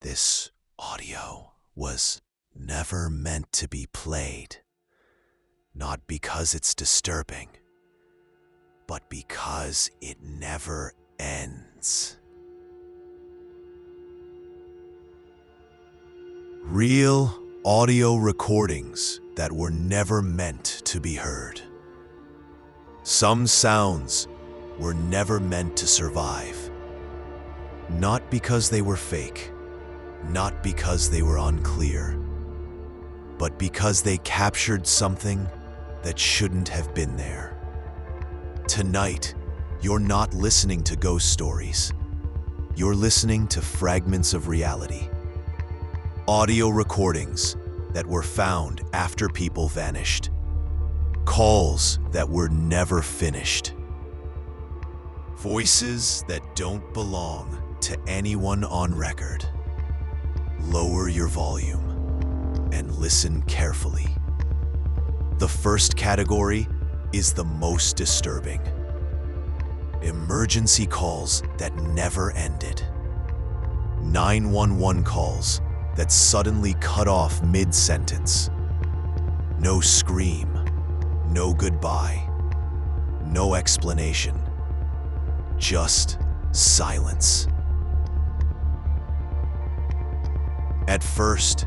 This audio was never meant to be played, not because it's disturbing, but because it never ends. Real audio recordings that were never meant to be heard. Some sounds were never meant to survive, not because they were fake, not because they were unclear, but because they captured something that shouldn't have been there. Tonight, you're not listening to ghost stories. You're listening to fragments of reality. Audio recordings that were found after people vanished. Calls that were never finished. Voices that don't belong to anyone on record. Lower your volume and listen carefully. The first category is the most disturbing. Emergency calls that never ended. 911 calls that suddenly cut off mid-sentence. No scream, no goodbye, no explanation, just silence. At first,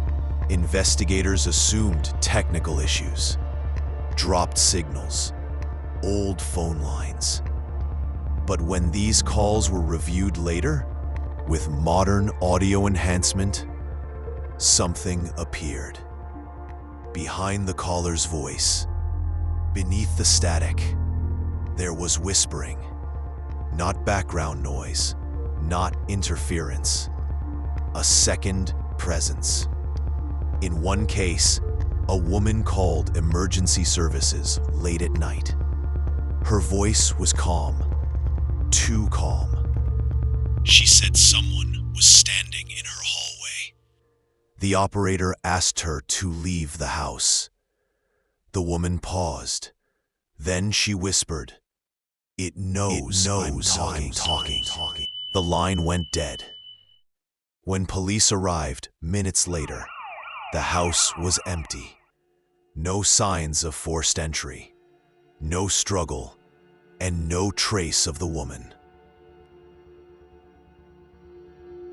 investigators assumed technical issues, dropped signals, old phone lines. But when these calls were reviewed later, with modern audio enhancement, something appeared. Behind the caller's voice, beneath the static, there was whispering. Not background noise, not interference. A second presence. In one case, a woman called emergency services late at night. Her voice was calm, too calm. She said someone was standing in her hallway. The operator asked her to leave the house. The woman paused. Then she whispered, It knows I'm talking. The line went dead. When police arrived minutes later, the house was empty. No signs of forced entry, no struggle, and no trace of the woman.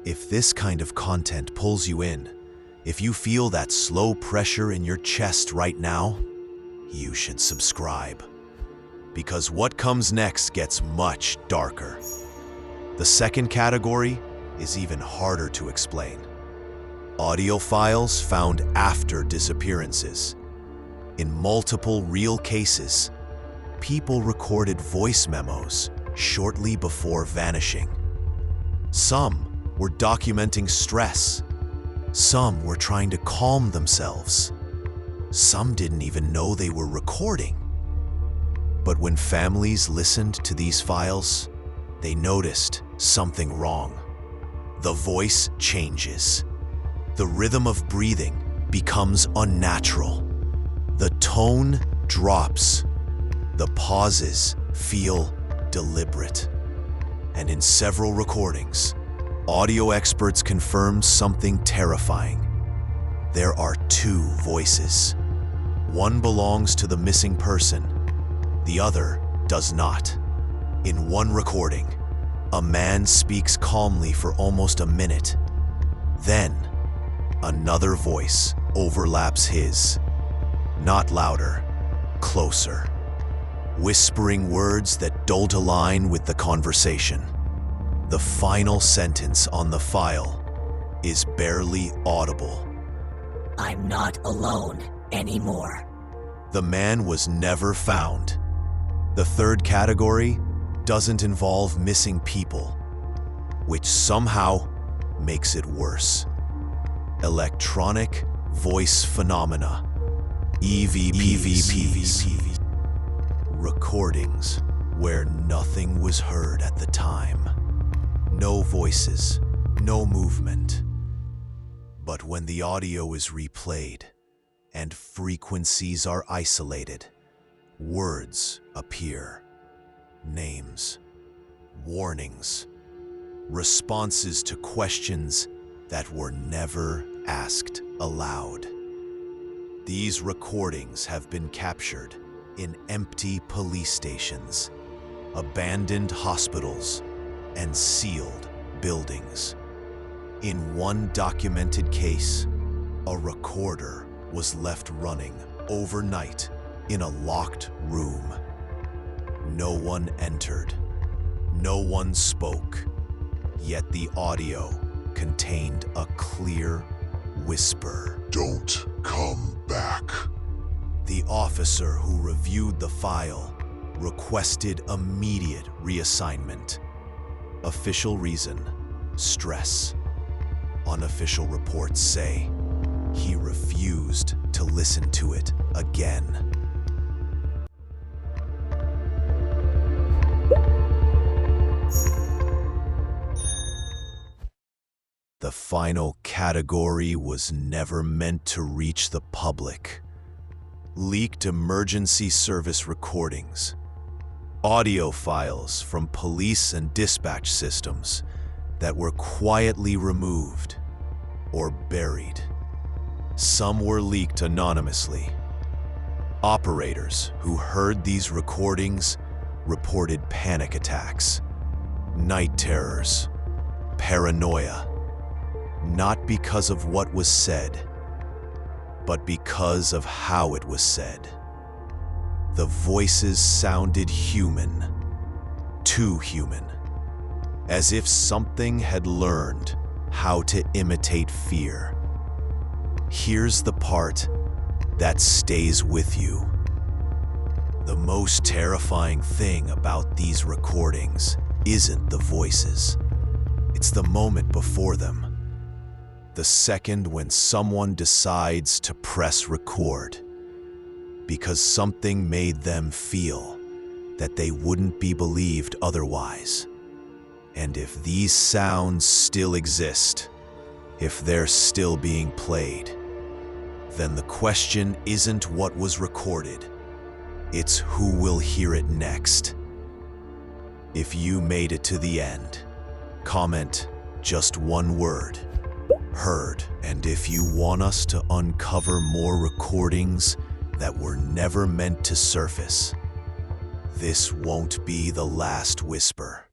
If this kind of content pulls you in, if you feel that slow pressure in your chest right now, you should subscribe. Because what comes next gets much darker. The second category is even harder to explain. Audio files found after disappearances. In multiple real cases, people recorded voice memos shortly before vanishing. Some were documenting stress. Some were trying to calm themselves. Some didn't even know they were recording. But when families listened to these files, they noticed something wrong. The voice changes. The rhythm of breathing becomes unnatural. The tone drops. The pauses feel deliberate. And in several recordings, audio experts confirmed something terrifying. There are two voices. One belongs to the missing person. The other does not. In one recording, a man speaks calmly for almost a minute. Then, another voice overlaps his. Not louder, closer. Whispering words that don't align with the conversation. The final sentence on the file is barely audible. I'm not alone anymore. The man was never found. The third category doesn't involve missing people, which somehow makes it worse. Electronic voice phenomena, EVPs. Recordings where nothing was heard at the time. No voices, no movement. But when the audio is replayed and frequencies are isolated, words appear. Names, warnings, responses to questions that were never asked aloud. These recordings have been captured in empty police stations, abandoned hospitals, and sealed buildings. In one documented case, a recorder was left running overnight in a locked room. No one entered, no one spoke, yet the audio contained a clear whisper. Don't come back. The officer who reviewed the file requested immediate reassignment. Official reason: stress. Unofficial reports say he refused to listen to it again. The final category was never meant to reach the public. Leaked emergency service recordings, audio files from police and dispatch systems that were quietly removed or buried. Some were leaked anonymously. Operators who heard these recordings reported panic attacks, night terrors, paranoia, not because of what was said, but because of how it was said. The voices sounded human, too human, as if something had learned how to imitate fear. Here's the part that stays with you. The most terrifying thing about these recordings isn't the voices. It's the moment before them. The second when someone decides to press record, because something made them feel that they wouldn't be believed otherwise. And if these sounds still exist, if they're still being played, then the question isn't what was recorded, it's who will hear it next. If you made it to the end, comment just one word: heard. And if you want us to uncover more recordings that were never meant to surface, this won't be the last whisper.